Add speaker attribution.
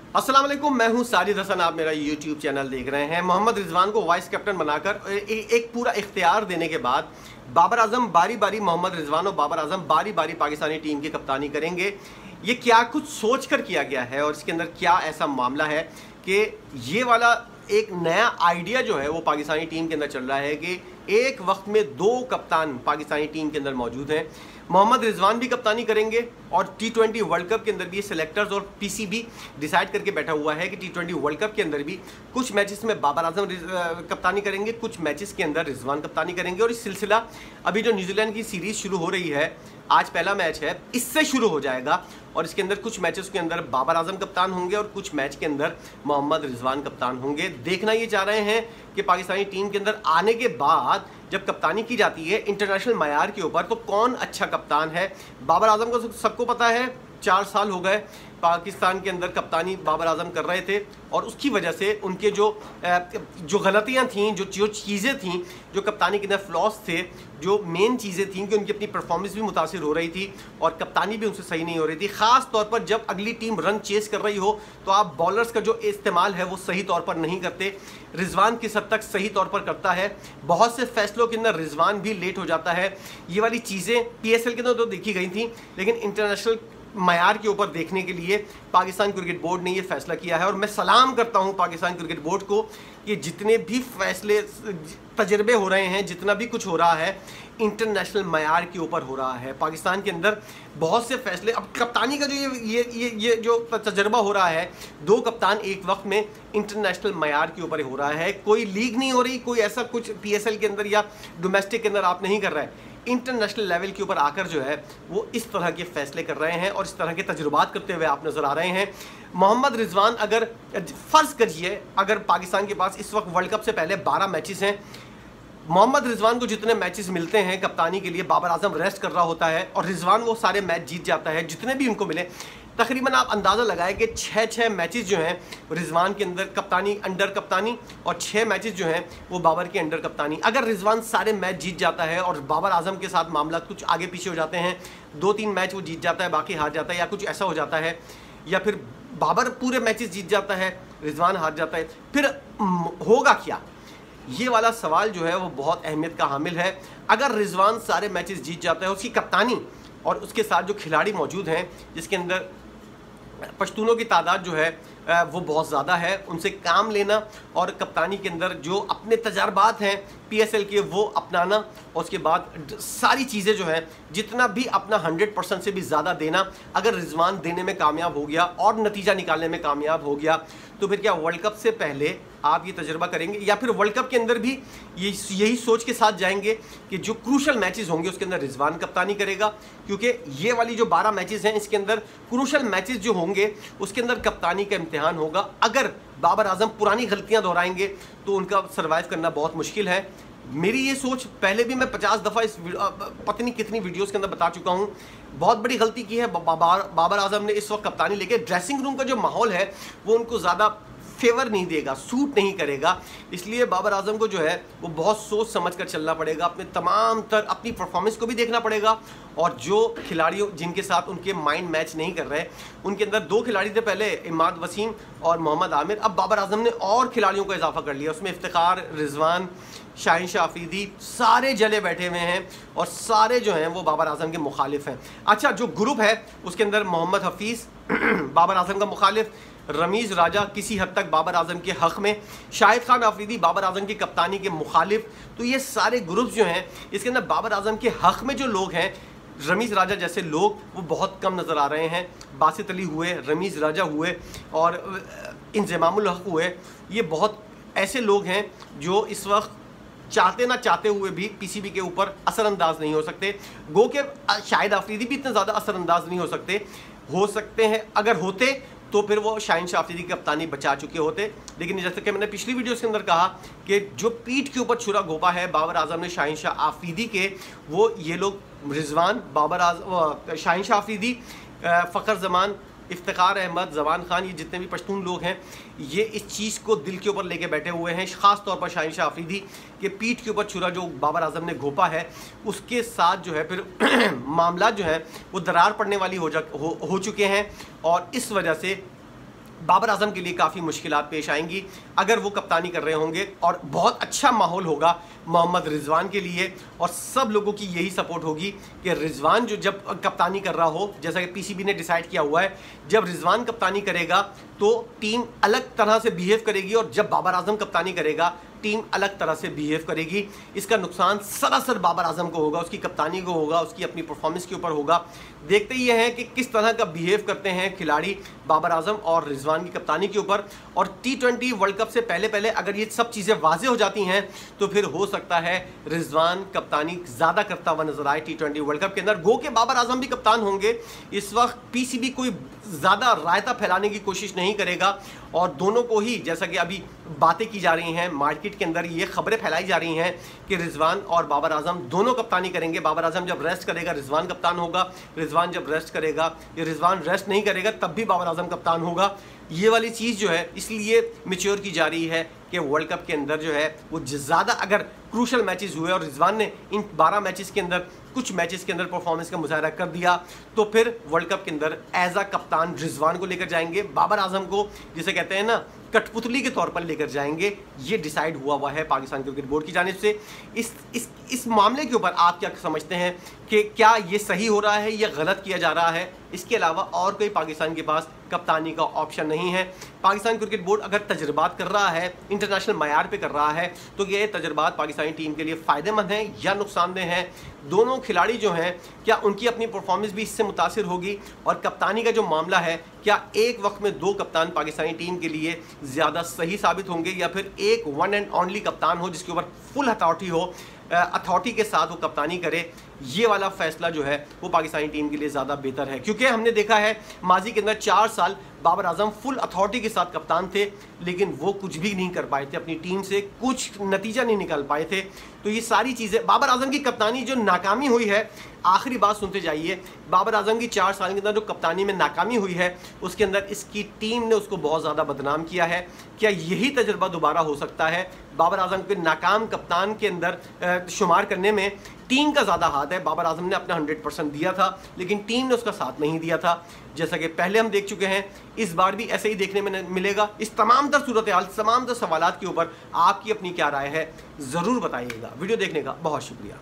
Speaker 1: अस्सलाम वालेकुम, मैं हूं साजिद हसन। आप मेरा YouTube चैनल देख रहे हैं। मोहम्मद रिजवान को वाइस कैप्टन बनाकर एक पूरा इख्तियार देने के बाद बाबर आजम बारी बारी मोहम्मद रिजवान और बाबर आजम बारी बारी पाकिस्तानी टीम की कप्तानी करेंगे। ये क्या कुछ सोच कर किया गया है और इसके अंदर क्या ऐसा मामला है कि ये वाला एक नया आइडिया जो है वो पाकिस्तानी टीम के अंदर चल रहा है कि एक वक्त में दो कप्तान पाकिस्तानी टीम के अंदर मौजूद हैं। मोहम्मद रिजवान भी कप्तानी करेंगे और T20 वर्ल्ड कप के अंदर भी सेलेक्टर्स और PCB डिसाइड करके बैठा हुआ है कि T20 वर्ल्ड कप के अंदर भी कुछ मैचेस में बाबर आजम कप्तानी करेंगे, कुछ मैचेस के अंदर रिजवान कप्तानी करेंगे। और इस सिलसिला अभी जो न्यूजीलैंड की सीरीज़ शुरू हो रही है, आज पहला मैच है, इससे शुरू हो जाएगा और इसके अंदर कुछ मैचेस के अंदर बाबर आजम कप्तान होंगे और कुछ मैच के अंदर मोहम्मद रिजवान कप्तान होंगे। देखना ये चाह रहे हैं कि पाकिस्तानी टीम के अंदर आने के बाद जब कप्तानी की जाती है इंटरनेशनल मयार के ऊपर, तो कौन अच्छा कप्तान है। बाबर आजम को सबको पता है, 4 साल हो गए पाकिस्तान के अंदर कप्तानी बाबर आजम कर रहे थे और उसकी वजह से उनके जो गलतियां थीं, जो चीज़ें थीं, जो कप्तानी के अंदर फ्लॉस थे, जो मेन चीज़ें थीं कि उनकी अपनी परफॉर्मेंस भी मुतासिर हो रही थी और कप्तानी भी उनसे सही नहीं हो रही थी। ख़ास तौर पर जब अगली टीम रन चेस कर रही हो तो आप बॉलर्स का जो इस्तेमाल है वो सही तौर पर नहीं करते। रिजवान किस हद तक सही तौर पर करता है, बहुत से फैसलों के अंदर रिजवान भी लेट हो जाता है। ये वाली चीज़ें PSL के अंदर तो देखी गई थी, लेकिन इंटरनेशनल मयार के ऊपर देखने के लिए पाकिस्तान क्रिकेट बोर्ड ने ये फैसला किया है। और मैं सलाम करता हूं पाकिस्तान क्रिकेट बोर्ड को कि जितने भी फैसले तजर्बे हो रहे हैं, जितना भी कुछ हो रहा है, इंटरनेशनल मयार के ऊपर हो रहा है। पाकिस्तान के अंदर बहुत से फैसले, अब कप्तानी का जो ये जो तजर्बा हो रहा है, 2 कप्तान एक वक्त में इंटरनेशनल मयार के ऊपर हो रहा है। कोई लीग नहीं हो रही, कोई ऐसा कुछ PSL के अंदर या डोमेस्टिक के अंदर आप नहीं कर रहे हैं। इंटरनेशनल लेवल के ऊपर आकर जो है वो इस तरह के फैसले कर रहे हैं और इस तरह के तजुर्बात करते हुए आप नज़र आ रहे हैं। मोहम्मद रिजवान, अगर फ़र्ज़ करिए अगर पाकिस्तान के पास इस वक्त वर्ल्ड कप से पहले 12 मैचेस हैं, मोहम्मद रिजवान को जितने मैचेस मिलते हैं कप्तानी के लिए, बाबर आजम रेस्ट कर रहा होता है और रिजवान वो सारे मैच जीत जाता है जितने भी उनको मिले। तकरीबन आप अंदाज़ा लगाएं कि 6 मैचेस जो हैं रिजवान के अंदर कप्तानी, अंडर कप्तानी, और 6 मैचेस जो हैं वो बाबर के अंडर कप्तानी। अगर रिजवान सारे मैच जीत जाता है और बाबर आजम के साथ मामला कुछ आगे पीछे हो जाते हैं, 2-3 मैच वो जीत जाता है, बाकी हार जाता है, या कुछ ऐसा हो जाता है, या फिर बाबर पूरे मैचेस जीत जाता है, रिजवान हार जाता है, फिर होगा क्या? ये वाला सवाल जो है वो बहुत अहमियत का हामिल है। अगर रिजवान सारे मैचेस जीत जाता है, उसकी कप्तानी और उसके साथ जो खिलाड़ी मौजूद हैं, जिसके अंदर पश्तूनों की तादाद जो है वो बहुत ज़्यादा है, उनसे काम लेना और कप्तानी के अंदर जो अपने तजर्बात हैं PSL के वो अपनाना और उसके बाद सारी चीज़ें जो हैं जितना भी अपना 100% से भी ज़्यादा देना। अगर रिजवान देने में कामयाब हो गया और नतीजा निकालने में कामयाब हो गया तो फिर क्या वर्ल्ड कप से पहले आप ये तजर्बा करेंगे या फिर वर्ल्ड कप के अंदर भी यही सोच के साथ जाएंगे कि जो क्रूशल मैचेस होंगे उसके अंदर रिजवान कप्तानी करेगा? क्योंकि ये वाली जो 12 मैचेस हैं इसके अंदर क्रूशल मैचेस जो होंगे उसके अंदर कप्तानी का इम्तिहान होगा। अगर बाबर आजम पुरानी गलतियां दोहराएंगे तो उनका सर्वाइव करना बहुत मुश्किल है। मेरी ये सोच पहले भी मैं 50 दफ़ा इस पता नहीं कितनी वीडियोस के अंदर बता चुका हूँ। बहुत बड़ी गलती की है बाबर आजम ने इस वक्त कप्तानी लेके। ड्रेसिंग रूम का जो माहौल है वो उनको ज़्यादा फेवर नहीं देगा, सूट नहीं करेगा, इसलिए बाबर आजम को जो है वो बहुत सोच समझ कर चलना पड़ेगा। अपने अपनी परफॉर्मेंस को भी देखना पड़ेगा और जो खिलाड़ियों जिनके साथ उनके माइंड मैच नहीं कर रहे, उनके अंदर 2 खिलाड़ी थे पहले, इमाद वसीम और मोहम्मद आमिर। अब बाबर आजम ने और खिलाड़ियों को इजाफा कर लिया, उसमें इफ्तिखार, रिजवान, शाहीन शाह अफरीदी, सारे जले बैठे हुए हैं और सारे जो हैं वो बाबर आजम के मुखालिफ हैं। अच्छा, जो ग्रुप है उसके अंदर मोहम्मद हफीज़ बाबर आजम का मुखालिफ, रमीज़ राजा किसी हद तक बाबर आजम के हक़ में, शाहिद खान अफरीदी बाबर आजम की कप्तानी के मुखालिफ। तो ये सारे ग्रुप्स जो हैं इसके अंदर बाबर आजम के हक़ में जो लोग हैं, रमीज़ राजा जैसे लोग, वो बहुत कम नज़र आ रहे हैं। बासित अली हुए, रमीज़ राजा हुए और इंज़मामुल हक़ हुए, ये बहुत ऐसे लोग हैं जो इस वक्त चाहते ना चाहते हुए भी PCB के ऊपर असरअंदाज नहीं हो सकते। गो के शाहिद अफरीदी भी इतने ज़्यादा असरअंदाज नहीं हो सकते हैं। अगर होते तो फिर वो शाहीन शाह अफरीदी की कप्तानी बचा चुके होते। लेकिन जैसे कि मैंने पिछली वीडियो के अंदर कहा कि जो पीठ के ऊपर छुरा घोंपा है बाबर आजम ने शाहीन शाह अफरीदी के, वो ये लोग रिजवान, शाहीन शाह अफरीदी, फ़खर जमान, इफ्तिखार अहमद, जवान खान, ये जितने भी पश्तून लोग हैं ये इस चीज़ को दिल के ऊपर लेके बैठे हुए हैं। ख़ास तौर पर शाहीन शाह अफरीदी के पीठ के ऊपर छुरा जो बाबर आजम ने घोंपा है उसके साथ जो है फिर मामला जो है वो दरार पड़ने वाली हो चुके हैं और इस वजह से बाबर आजम के लिए काफ़ी मुश्किलात पेश आएंगी अगर वो कप्तानी कर रहे होंगे, और बहुत अच्छा माहौल होगा मोहम्मद रिजवान के लिए, और सब लोगों की यही सपोर्ट होगी कि रिजवान जो जब कप्तानी कर रहा हो, जैसा कि पीसीबी ने डिसाइड किया हुआ है, जब रिजवान कप्तानी करेगा तो टीम अलग तरह से बिहेव करेगी, और जब बाबर आजम कप्तानी करेगा टीम अलग तरह से बिहेव करेगी। इसका नुकसान सरासर बाबर आजम को होगा, उसकी कप्तानी को होगा, उसकी अपनी परफॉर्मेंस के ऊपर होगा। देखते ही हैं कि किस तरह का बिहेव करते हैं खिलाड़ी बाबर आजम और रिजवान की कप्तानी के ऊपर। और T20 वर्ल्ड कप से पहले पहले अगर ये सब चीज़ें वाजे हो जाती हैं तो फिर हो सकता है रिजवान कप्तानी ज़्यादा करता हुआ नजर आए T20 वर्ल्ड कप के अंदर। गो के बाबर आजम भी कप्तान होंगे, इस वक्त पीसीबी कोई ज़्यादा रायता फैलाने की कोशिश नहीं करेगा, और दोनों को ही, जैसा कि अभी बातें की जा रही हैं मार्केट के अंदर, ये खबरें फैलाई जा रही हैं कि रिजवान और बाबर आजम दोनों कप्तानी करेंगे। बाबर आजम जब रेस्ट करेगा रिजवान कप्तान होगा, रिजवान जब रेस्ट करेगा, या रिजवान रेस्ट नहीं करेगा तब भी बाबर आजम कप्तान होगा। ये वाली चीज़ जो है इसलिए मैच्योर की जा रही है कि वर्ल्ड कप के अंदर जो है वो ज़्यादा अगर क्रूशल मैचेस हुए और रिजवान ने इन 12 मैचेस के अंदर कुछ मैचेस के अंदर परफॉर्मेंस का मुजाहरा कर दिया, तो फिर वर्ल्ड कप के अंदर एज अ कप्तान रिजवान को लेकर जाएंगे, बाबर आजम को जिसे कहते हैं ना कठपुतली के तौर पर लेकर जाएंगे। ये डिसाइड हुआ है पाकिस्तान क्रिकेट बोर्ड की जानिब से। इस मामले के ऊपर आप क्या समझते हैं कि क्या ये सही हो रहा है या गलत किया जा रहा है? इसके अलावा और कोई पाकिस्तान के पास कप्तानी का ऑप्शन नहीं है। पाकिस्तान क्रिकेट बोर्ड अगर तजर्बात कर रहा है, इंटरनेशनल मयार पे कर रहा है, तो ये तजर्बात पाकिस्तानी टीम के लिए फ़ायदेमंद हैं या नुकसानदेह हैं? दोनों खिलाड़ी जो हैं क्या उनकी अपनी परफॉर्मेंस भी इससे मुतासिर होगी? और कप्तानी का जो मामला है, क्या एक वक्त में 2 कप्तान पाकिस्तानी टीम के लिए ज़्यादा सही साबित होंगे, या फिर एक वन एंड ओनली कप्तान हो जिसके ऊपर फुल अथॉरिटी हो, अथॉरिटी के साथ वो कप्तानी करे? ये वाला फैसला जो है वो पाकिस्तानी टीम के लिए ज़्यादा बेहतर है, क्योंकि हमने देखा है माजी के अंदर 4 साल बाबर आजम फुल अथॉरिटी के साथ कप्तान थे, लेकिन वो कुछ भी नहीं कर पाए थे, अपनी टीम से कुछ नतीजा नहीं निकाल पाए थे। तो ये सारी चीज़ें, बाबर आजम की कप्तानी जो नाकामी हुई है, आखिरी बात सुनते जाइए, बाबर आजम की 4 साल के अंदर जो कप्तानी में नाकामी हुई है उसके अंदर इसकी टीम ने उसको बहुत ज़्यादा बदनाम किया है। क्या यही तजुर्बा दोबारा हो सकता है? बाबर आजम के नाकाम कप्तान के अंदर शुमार करने में टीम का ज़्यादा हाथ है। बाबर आजम ने अपना 100% दिया था, लेकिन टीम ने उसका साथ नहीं दिया था, जैसा कि पहले हम देख चुके हैं। इस बार भी ऐसे ही देखने में मिलेगा। इस तमाम तर सूरत हाल, तमाम तर सवालात के ऊपर आपकी अपनी क्या राय है, ज़रूर बताइएगा। वीडियो देखने का बहुत शुक्रिया।